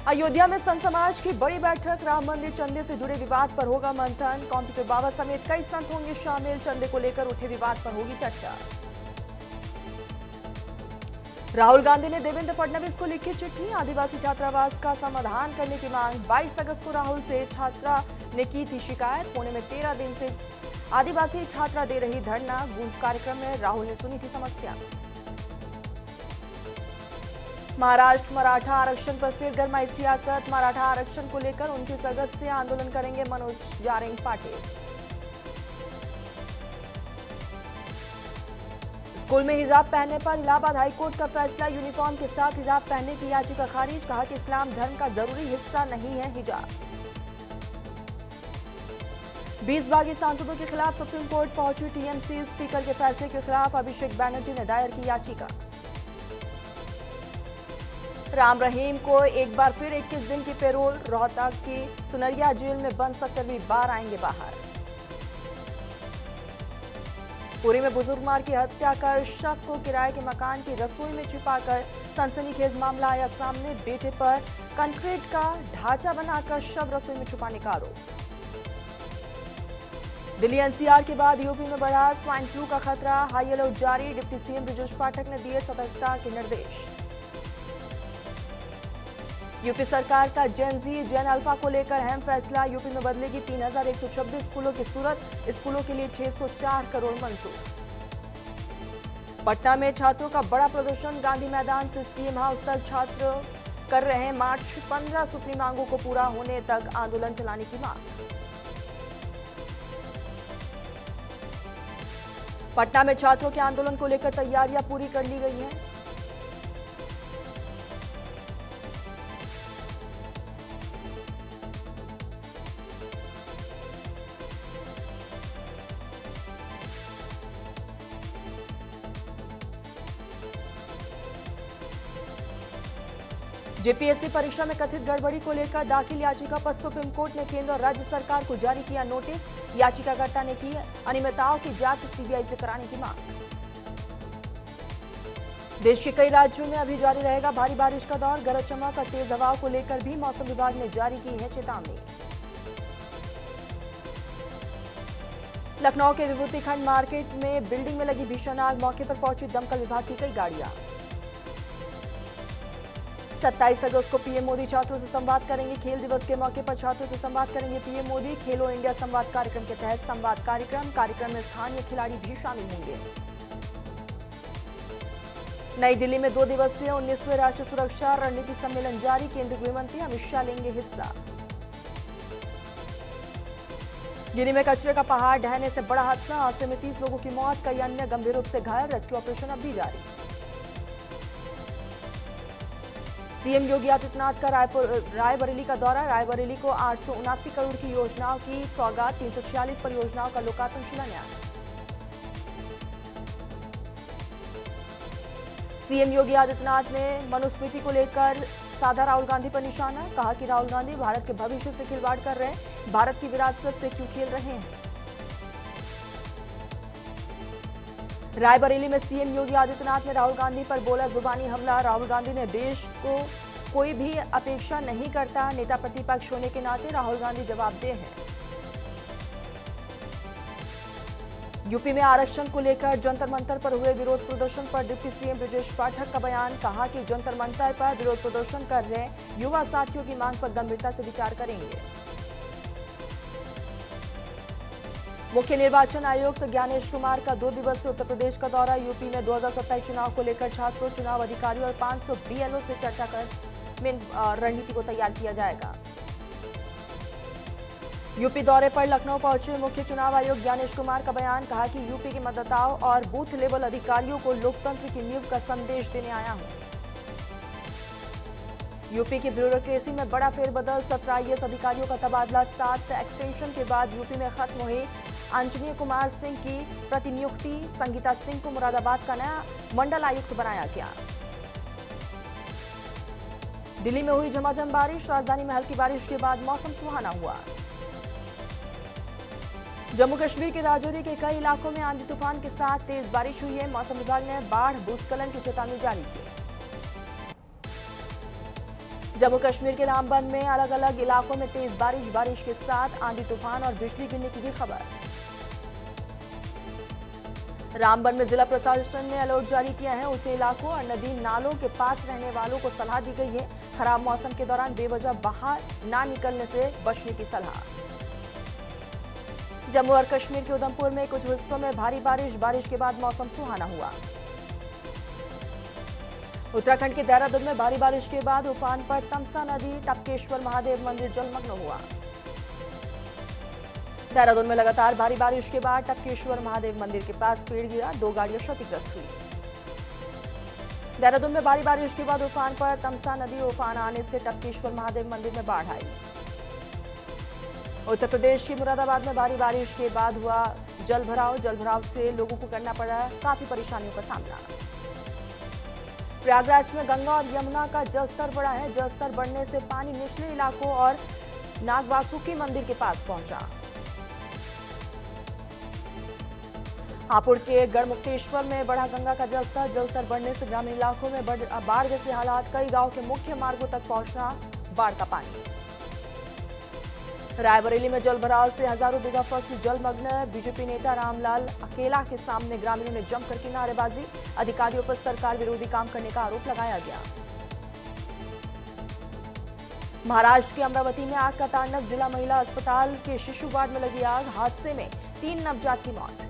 अयोध्या में संत समाज की बड़ी बैठक, राम मंदिर चंदे से जुड़े विवाद पर होगा मंथन। कॉम्प्यूटर बाबा समेत कई संत होंगे शामिल। चंदे को लेकर उठे विवाद पर होगी चर्चा। राहुल गांधी ने देवेंद्र फडणवीस को लिखी चिट्ठी, आदिवासी छात्रावास का समाधान करने की मांग। 22 अगस्त को राहुल से छात्रा ने की थी शिकायत। पुणे में 13 दिन से आदिवासी छात्रा दे रही धरना। गूंज कार्यक्रम में राहुल ने सुनी थी समस्या। महाराष्ट्र मराठा आरक्षण पर फिर गरमाई सियासत। मराठा आरक्षण को लेकर 29 अगस्त से आंदोलन करेंगे मनोज जारंग पाटिल। स्कूल में हिजाब पहनने पर इलाहाबाद हाईकोर्ट का फैसला। यूनिफॉर्म के साथ हिजाब पहनने की याचिका खारिज। कहा कि इस्लाम धर्म का जरूरी हिस्सा नहीं है हिजाब। 20 बागी सांसदों के खिलाफ सुप्रीम कोर्ट पहुंची टीएमसी। स्पीकर के फैसले के खिलाफ अभिषेक बनर्जी ने दायर की याचिका। राम रहीम को एक बार फिर 21 दिन की पैरोल। रोहतक की सुनरिया जेल में बंद 70वीं बार आएंगे बाहर। पुरी में बुजुर्ग मार की हत्या कर शव को किराए के मकान की रसोई में छिपाकर सनसनीखेज मामला आया सामने। बेटे पर कंक्रीट का ढांचा बनाकर शव रसोई में छुपाने का आरोप। दिल्ली एनसीआर के बाद यूपी में बढ़ा स्वाइन फ्लू का खतरा। हाई अलर्ट जारी। डिप्टी सीएम ब्रजेश पाठक ने दिए सतर्कता के निर्देश। यूपी सरकार का जेन जी जेन अल्फा को लेकर अहम फैसला। यूपी में बदलेगी 3126 स्कूलों की सूरत। स्कूलों के लिए 604 करोड़ मंजूर। पटना में छात्रों का बड़ा प्रदर्शन। गांधी मैदान से सीएम हाउस तक छात्र कर रहे हैं मार्च। 15 सूत्री मांगों को पूरा होने तक आंदोलन चलाने की मांग। पटना में छात्रों के आंदोलन को लेकर तैयारियां पूरी कर ली गई हैं। जेपीएससी परीक्षा में कथित गड़बड़ी को लेकर दाखिल याचिका पर सुप्रीम कोर्ट ने केंद्र और राज्य सरकार को जारी किया नोटिस। याचिकाकर्ता ने की अनियमितताओं की जांच सीबीआई से कराने की मांग। देश के कई राज्यों में अभी जारी रहेगा भारी बारिश का दौर। गरज चमक और तेज हवाओं को लेकर भी मौसम विभाग ने जारी की है चेतावनी। लखनऊ के विभूति खंड मार्केट में बिल्डिंग में लगी भीषण आग। मौके पर पहुंची दमकल विभाग की कई गाड़ियां। 27 अगस्त को पीएम मोदी छात्रों से संवाद करेंगे। खेल दिवस के मौके पर छात्रों से संवाद करेंगे पीएम मोदी। खेलो इंडिया संवाद कार्यक्रम के तहत संवाद कार्यक्रम में स्थानीय खिलाड़ी भी शामिल होंगे। नई दिल्ली में 2 दिवसीय 19वें राष्ट्रीय सुरक्षा रणनीति सम्मेलन जारी। केंद्रीय गृह मंत्री अमित शाह लेंगे हिस्सा। गिरी में कचरे का पहाड़ ढहने से बड़ा हादसा। हादसे में 30 लोगों की मौत, कई अन्य गंभीर रूप से घायल। रेस्क्यू ऑपरेशन अब भी जारी। सीएम योगी आदित्यनाथ का रायबरेली का दौरा। रायबरेली को 879 करोड़ की योजनाओं की सौगात। 346 परियोजनाओं का लोकार्पण शिलान्यास। सीएम योगी आदित्यनाथ ने मनुस्मृति को लेकर साधा राहुल गांधी पर निशाना। कहा कि राहुल गांधी भारत के भविष्य से खिलवाड़ कर रहे हैं। भारत की विरासत से क्यों खेल रहे हैं। रायबरेली में सीएम योगी आदित्यनाथ ने राहुल गांधी पर बोला जुबानी हमला। राहुल गांधी ने देश को कोई भी अपेक्षा नहीं करता। नेता प्रतिपक्ष होने के नाते राहुल गांधी जवाबदेह हैं। यूपी में आरक्षण को लेकर जंतर मंतर पर हुए विरोध प्रदर्शन पर डिप्टी सीएम ब्रजेश पाठक का बयान। कहा कि जंतर मंतर पर विरोध प्रदर्शन कर रहे युवा साथियों की मांग पर गंभीरता से विचार करेंगे। मुख्य निर्वाचन आयुक्त ज्ञानेश कुमार का 2 दिवसीय उत्तर प्रदेश का दौरा। यूपी में 2027 चुनाव को लेकर छात्रों, चुनाव अधिकारियों और 500 बीएलओ से चर्चा कर रणनीति को तैयार किया जाएगा। यूपी दौरे पर लखनऊ पहुंचे मुख्य चुनाव आयुक्त ज्ञानेश कुमार का बयान। कहा कि यूपी के मतदाताओं और बूथ लेवल अधिकारियों को लोकतंत्र की नींव का संदेश देने आया हूं। यूपी की ब्यूरोक्रेसी में बड़ा फेरबदल। 17 आईएएस अधिकारियों का तबादला। 7 एक्सटेंशन के बाद यूपी में खत्म हुई अंजनी कुमार सिंह की प्रतिनियुक्ति। संगीता सिंह को मुरादाबाद का नया मंडल आयुक्त बनाया गया। दिल्ली में हुई झमाझम बारिश। राजधानी में हल्की बारिश के बाद मौसम सुहाना हुआ। जम्मू कश्मीर के राजौरी के कई इलाकों में आंधी तूफान के साथ तेज बारिश हुई है। मौसम विभाग ने बाढ़ भूस्खलन की चेतावनी जारी की। जम्मू कश्मीर के रामबन में अलग अलग इलाकों में तेज बारिश के साथ आंधी तूफान और बिजली गिरने की भी खबर। रामबन में जिला प्रशासन ने अलर्ट जारी किया है। ऊंचे इलाकों और नदी नालों के पास रहने वालों को सलाह दी गई है। खराब मौसम के दौरान बेवजह बाहर ना निकलने से बचने की सलाह। जम्मू और कश्मीर के उधमपुर में कुछ हिस्सों में भारी बारिश के बाद मौसम सुहाना हुआ। उत्तराखंड के देहरादून में भारी बारिश के बाद उफान पर तमसा नदी, टपकेश्वर महादेव मंदिर जलमग्न हुआ। देहरादून में लगातार भारी बारिश के बाद टपकेश्वर महादेव मंदिर के पास पेड़ गिरा, 2 गाड़ियां क्षतिग्रस्त हुई। देहरादून में भारी बारिश के बाद उफान पर तमसा नदी, उफान आने से टपकेश्वर महादेव मंदिर में बाढ़ आई। उत्तर प्रदेश के मुरादाबाद में भारी बारिश के बाद हुआ जलभराव से लोगों को करना पड़ा काफी परेशानियों का सामना। प्रयागराज में गंगा और यमुना का जलस्तर बढ़ा है। जलस्तर बढ़ने से पानी निचले इलाकों और नागवासुकी मंदिर के पास पहुंचा। हापुड़ के गढ़मुक्तेश्वर में बढ़ा गंगा का जलस्तर बढ़ने से ग्रामीण इलाकों में बाढ़ जैसे हालात। कई गांव के मुख्य मार्गों तक पहुंचना बाढ़ का पानी। रायबरेली में जलभराव से हजारों बीघा फसल जलमग्न। बीजेपी नेता रामलाल अकेला के सामने ग्रामीणों ने जमकर की नारेबाजी। अधिकारियों पर सरकार विरोधी काम करने का आरोप लगाया गया। महाराष्ट्र के अमरावती में आग का तांडव। जिला महिला अस्पताल के शिशु वार्ड में लगी आग। हादसे में 3 नवजात की मौत।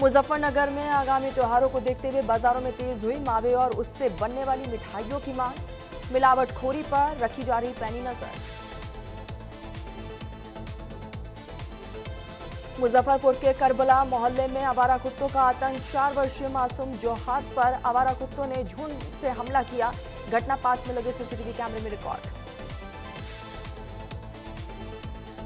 मुजफ्फरनगर में आगामी त्योहारों को देखते हुए बाजारों में तेज हुई मावे और उससे बनने वाली मिठाइयों की मांग। मिलावटखोरी पर रखी जा रही पैनी नजर। मुजफ्फरपुर के करबला मोहल्ले में आवारा कुत्तों का आतंक। 4 वर्षीय मासूम जोहात पर आवारा कुत्तों ने झुंड से हमला किया। घटना पास में लगे सीसीटीवी कैमरे में रिकॉर्ड।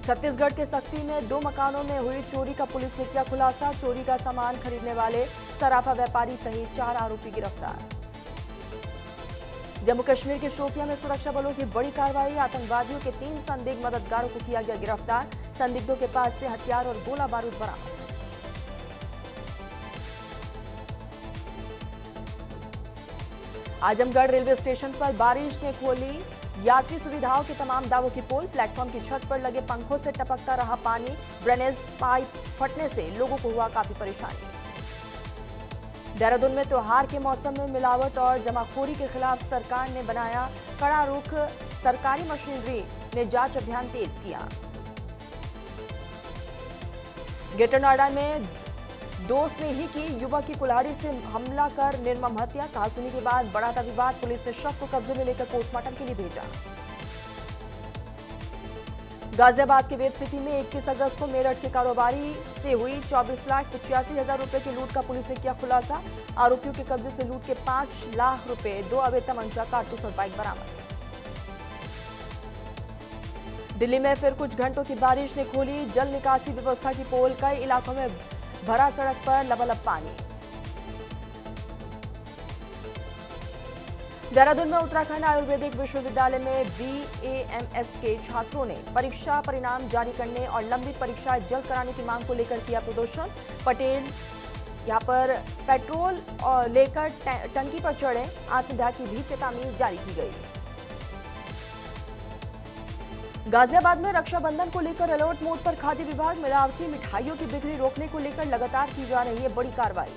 छत्तीसगढ़ के सक्ती में 2 मकानों में हुई चोरी का पुलिस ने किया खुलासा। चोरी का सामान खरीदने वाले सराफा व्यापारी सहित 4 आरोपी गिरफ्तार। जम्मू कश्मीर के शोपियां में सुरक्षा बलों की बड़ी कार्रवाई। आतंकवादियों के 3 संदिग्ध मददगारों को किया गया गिरफ्तार। संदिग्धों के पास से हथियार और गोला बारूद बरामद। आजमगढ़ रेलवे स्टेशन पर बारिश ने खोली यात्री सुविधाओं के तमाम दावों की पोल। प्लेटफॉर्म की छत पर लगे पंखों से टपकता रहा पानी। ड्रेनेज पाइप फटने से लोगों को हुआ काफी परेशानी। देहरादून में त्योहार के मौसम में मिलावट और जमाखोरी के खिलाफ सरकार ने बनाया कड़ा रुख। सरकारी मशीनरी ने जांच अभियान तेज किया। ग्रेटर नोएडा में दोस्त ने ही की युवक की कुल्हाड़ी से हमला कर निर्मम हत्या। कहासुनी के बाद बढ़ा था विवाद। पुलिस ने शव को कब्जे में लेकर पोस्टमार्टम के लिए भेजा। गाजियाबाद के वेब सिटी में 21 अगस्त को मेरठ के कारोबारी से हुई 24,85,000 रुपए की लूट का पुलिस ने किया खुलासा। आरोपियों के कब्जे से लूट के 5 लाख रुपए, 2 अवैध तमंचा, कारतूस और बाइक बरामद। दिल्ली में फिर कुछ घंटों की बारिश ने खोली जल निकासी व्यवस्था की पोल। कई इलाकों में भरा सड़क पर लबालब पानी। देहरादून में उत्तराखंड आयुर्वेदिक विश्वविद्यालय में BAMS के छात्रों ने परीक्षा परिणाम जारी करने और लंबित परीक्षाएं जल्द कराने की मांग को लेकर किया प्रदर्शन। पटेल यहां पर पेट्रोल लेकर टंकी पर चढ़े। आत्मदाह की भी चेतावनी जारी की गई। गाजियाबाद में रक्षाबंधन को लेकर अलर्ट मोड पर खाद्य विभाग। मिलावटी मिठाइयों की बिक्री रोकने को लेकर लगातार की जा रही है बड़ी कार्रवाई।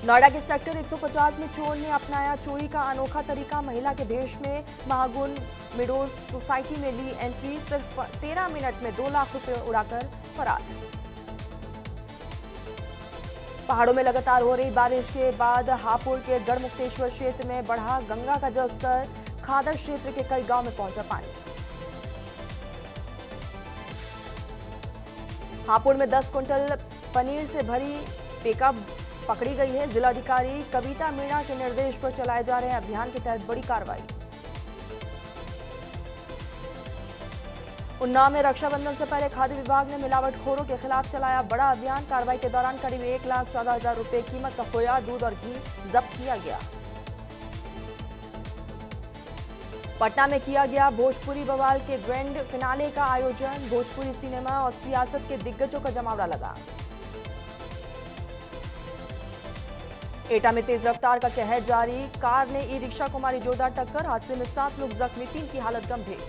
नोएडा के सेक्टर 150 में चोर ने अपनाया चोरी का अनोखा तरीका। महिला के भेष में महागुन मिडोज सोसाइटी में ली एंट्री। सिर्फ 13 मिनट में 2 लाख रुपए उड़ाकर फरार। पहाड़ों में लगातार हो रही बारिश के बाद हापुड़ के गढ़मुक्तेश्वर क्षेत्र में बढ़ा गंगा का जलस्तर। खादर क्षेत्र के कई गांव में पहुंचा पानी। हापुड़ में 10 क्विंटल पनीर से भरी पिकअप पकड़ी गई है। जिलाधिकारी कविता मीणा के निर्देश पर चलाए जा रहे अभियान के तहत बड़ी कार्रवाई। उन्नाव में रक्षाबंधन से पहले खाद्य विभाग ने मिलावटखोरों के खिलाफ चलाया बड़ा अभियान। कार्रवाई के दौरान करीब 1,14,000 रुपए कीमत का खोया, दूध और घी जब्त किया गया। पटना में किया गया भोजपुरी बवाल के ग्रैंड फिनाले का आयोजन। भोजपुरी सिनेमा और सियासत के दिग्गजों का जमावड़ा लगा। एटा में तेज रफ्तार का कहर जारी, कार ने ई रिक्शा को मारी जोरदार टक्कर। हादसे में 7 लोग जख्मी, 3 की हालत गंभीर।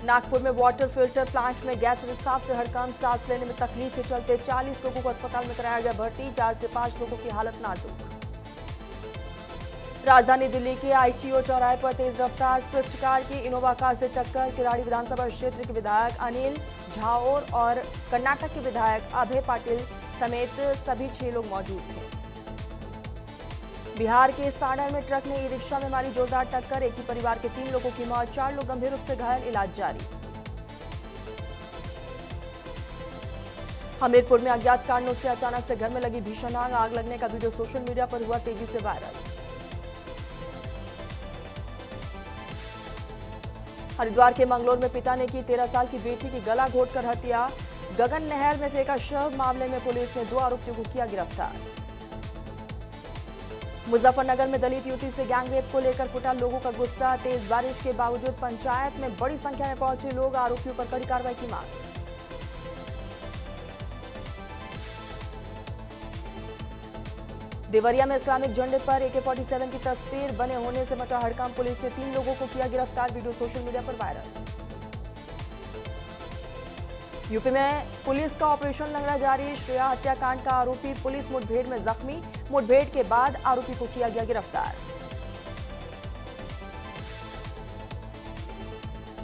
नागपुर में वाटर फिल्टर प्लांट में गैस रिसाव से हड़कंप, सांस लेने में तकलीफ के चलते 40 लोगों को अस्पताल में कराया गया भर्ती। 4 से 5 लोगों की हालत नाजुक। राजधानी दिल्ली के आईटीओ चौराहे पर तेज रफ्तार स्विफ्ट कार की इनोवा कार से टक्कर। किराड़ी विधानसभा क्षेत्र के विधायक अनिल झाओर और कर्नाटक के विधायक अभय पाटिल समेत सभी 6 लोग मौजूद थे। बिहार के सागर में ट्रक ने ई रिक्शा में मारी जोरदार टक्कर। एक ही परिवार के 3 लोगों की मौत, 4 लोग गंभीर रूप से घायल, इलाज जारी। हमीरपुर में अज्ञात कारणों से अचानक से घर में लगी भीषण आग। आग लगने का वीडियो सोशल मीडिया पर हुआ तेजी से वायरल। हरिद्वार के मंगलोर में पिता ने की 13 साल की बेटी की गला घोटकर हत्या। गगन नहर में फेंका शव। मामले में पुलिस ने 2 आरोपियों को किया गिरफ्तार। मुजफ्फरनगर में दलित युवती से गैंगरेप को लेकर फूटा लोगों का गुस्सा। तेज बारिश के बावजूद पंचायत में बड़ी संख्या में पहुंचे लोग, आरोपियों पर कड़ी कार्रवाई की मांग। देवरिया में इस्लामिक झंडे पर AK-47 की तस्वीर बने होने से मचा हड़कंप। पुलिस ने 3 लोगों को किया गिरफ्तार, वीडियो सोशल मीडिया पर वायरल। यूपी में पुलिस का ऑपरेशन लंगड़ा जारी। श्रेया हत्याकांड का आरोपी पुलिस मुठभेड़ में जख्मी। मुठभेड़ के बाद आरोपी को किया गया गिरफ्तार।